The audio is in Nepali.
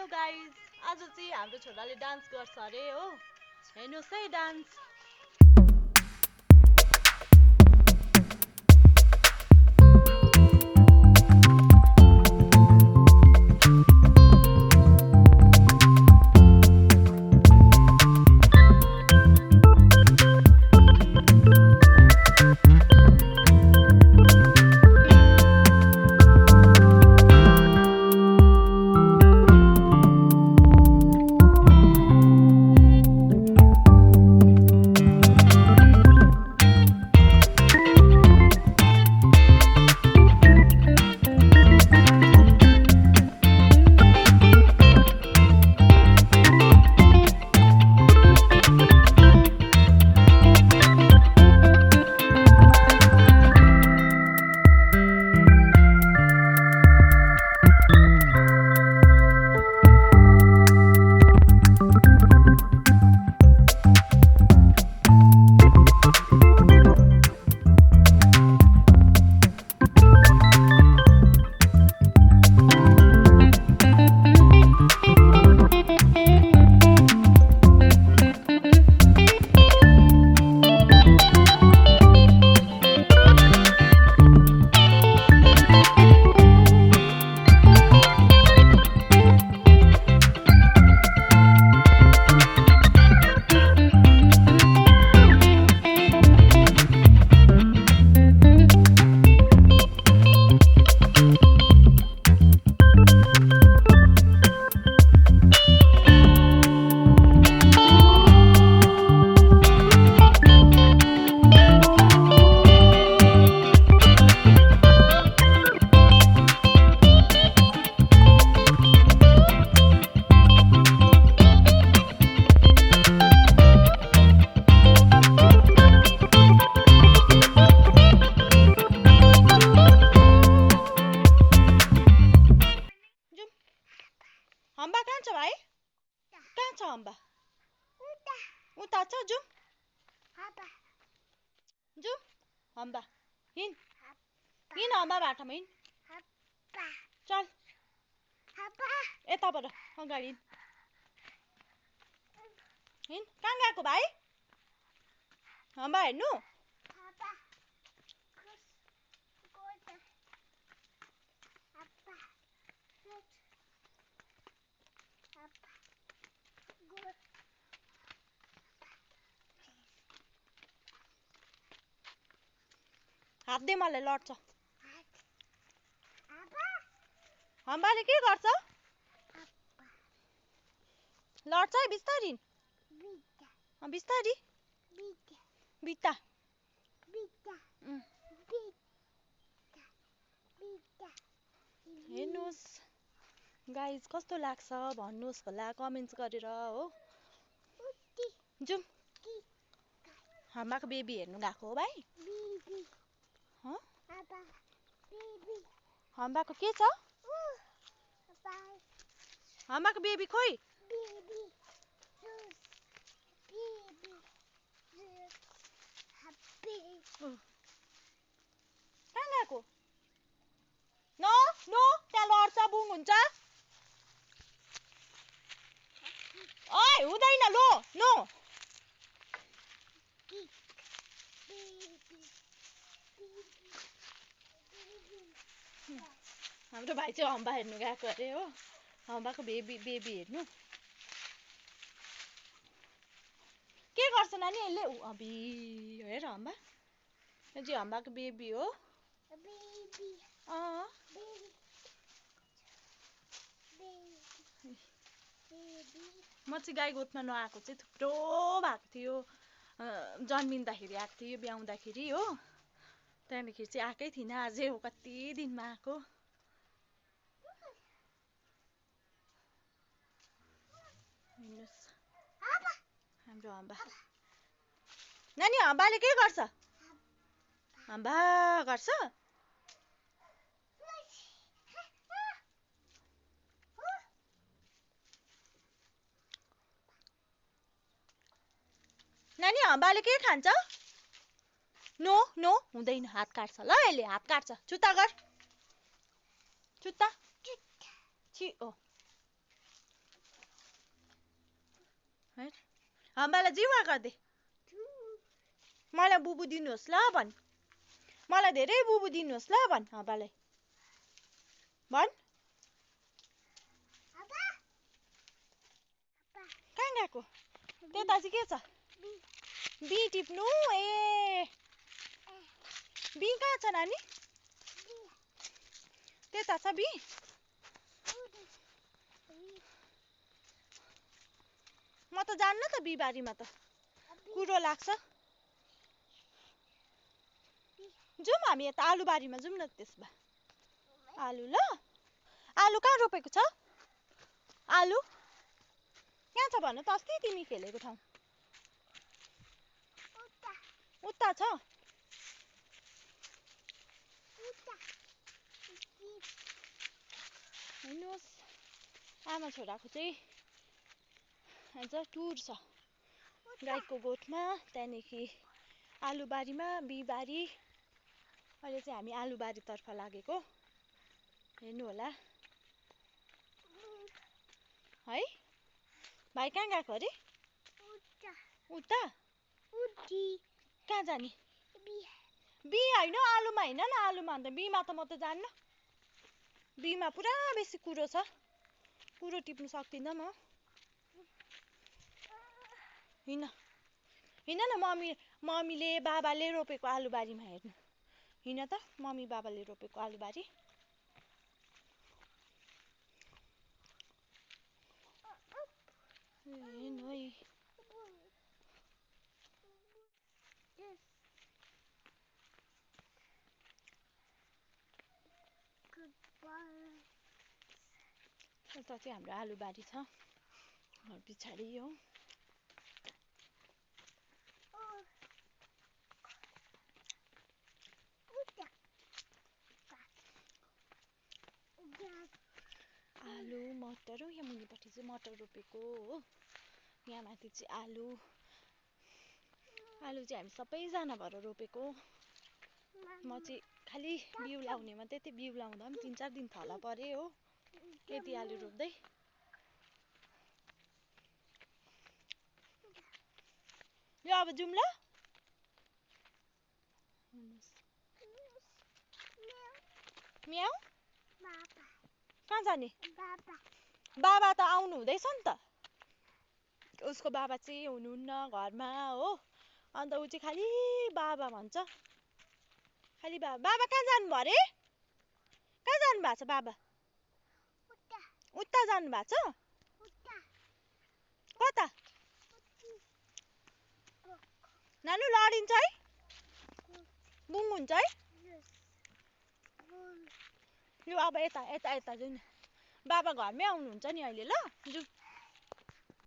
हेलो गाइज, आज चाहिँ हाम्रो छोराले डान्स गर्छ अरे हो। हेर्नुहोस् है डान्स। हम्बा कहाँ छ भाइ? कहाँ छ हम्बा? उता छ। जाउँ जाउँ हम्बा। हिँड हिँड हम्बा बाटोमा हिँड। चल यताबाट अगाडि हिँड। कहाँ गएको भाइ? हम्बा हेर्नु। हात दे मलाई, लड्छ। हम्बाले के गर्छ? लड्छ है बिस्तारी। बिस्तारी बिटा। हेर्नुहोस् गाइज, कस्तो लाग्छ भन्नुहोस् होला कमेन्ट्स गरेर हो। जाउँ हम्बाको बेबी हेर्नु गएको हो भाइ। हम्बाको के छ? हम्बाको बेबी खोइ? कहाँ गएको? नो नो, त्यहाँ लड्छ, बुङ हुन्छ। ओइ हुँदैन, लो नो। हाम्रो भाइ चाहिँ हम्बा हेर्नु गएको अरे हो। हम्बाको बेबी हेर्नु। के गर्छ नानी यसले? अबि हेर हम्बा, यो चाहिँ हम्बाको बेबी हो। म चाहिँ गाई गोठमा नआएको चाहिँ थुप्रो भएको थियो। जन्मिँदाखेरि आएको थियो, ब्याउँदाखेरि हो। त्यहाँदेखि चाहिँ आएकै थिइनँ। अझै हो कति दिनमा आएको। हेर्नुहोस् हाम्रो हम्बा। नानी हम्बाले के गर्छ? हम्बा गर्छ। नानी हम्बाले के खान्छ? नो नो हुँदैन, हात काट्छ ल यसले, हात काट्छ। छुत्ता गर, छुत्ता। छि ओ हम्बालाई जिवा गर्दे मलाई बुबु दिनुहोस् ल भन् मलाई धेरै बुबु दिनुहोस् ल भन् हम्बालाई भन् कहाँ गएको त्यता चाहिँ के छ बी टिप्नु ए बी कहाँ छ नानी त्यता छ बी म त जान्न त बिबारीमा त कुरो लाग्छ जाउँ हामी यता आलुबारीमा जाउँ न त्यसमा आलु ल आलु कहाँ रोपेको छ आलु कहाँ छ भन त अस्ति तिमी खेलेको ठाउँ उता छ हेर्नुहोस् आमा छोराको चाहिँ आज टुर छ गाईको गोठमा त्यहाँदेखि आलुबारीमा बिहिबारी अहिले चाहिँ हामी आलुबारीतर्फ लागेको हेर्नु होला है भाइ कहाँ गएको अरे उता कहाँ जाने बी होइन आलुमा होइन न आलुमा अन्त बीमा त म त जान्न बीमा पुरा बेसी कुरो छ कुरो टिप्नु सक्दिनँ म हिँड हिँड न मम्मीले बाबाले रोपेको आलुबारीमा हेर्नु हिँड त मम्मी बाबाले रोपेको आलुबारी यता चाहिँ हाम्रो आलुबारी छ घर पछाडि हो आलु मटर हो यहाँ मुनिपट्टि चाहिँ मटर रोपेको हो यहाँ माथि चाहिँ आलु चाहिँ हामी सबैजना भएर रोपेको म चाहिँ खालि बिउ लाउने मात्रै थिएँ बिउ लाउँदा पनि 3-4 दिन थला परे हो यति आलु रोप्दै यो अब जाउँ ल म्याउ कहाँ जाने बाबा त आउनु हुँदैछ नि त उसको बाबा चाहिँ हुनुहुन्न घरमा हो अन्त ऊ चाहिँ खालि बाबा भन्छ खालि बाबा कहाँ जानुभयो अरे कहाँ जानुभएको छ बाबा उता जानुभएको छ कता नानु लडिन्छ है बुङ हुन्छ है यो अब यता जाउँ न बाबा घरमै आउनुहुन्छ नि अहिले ल जाउँ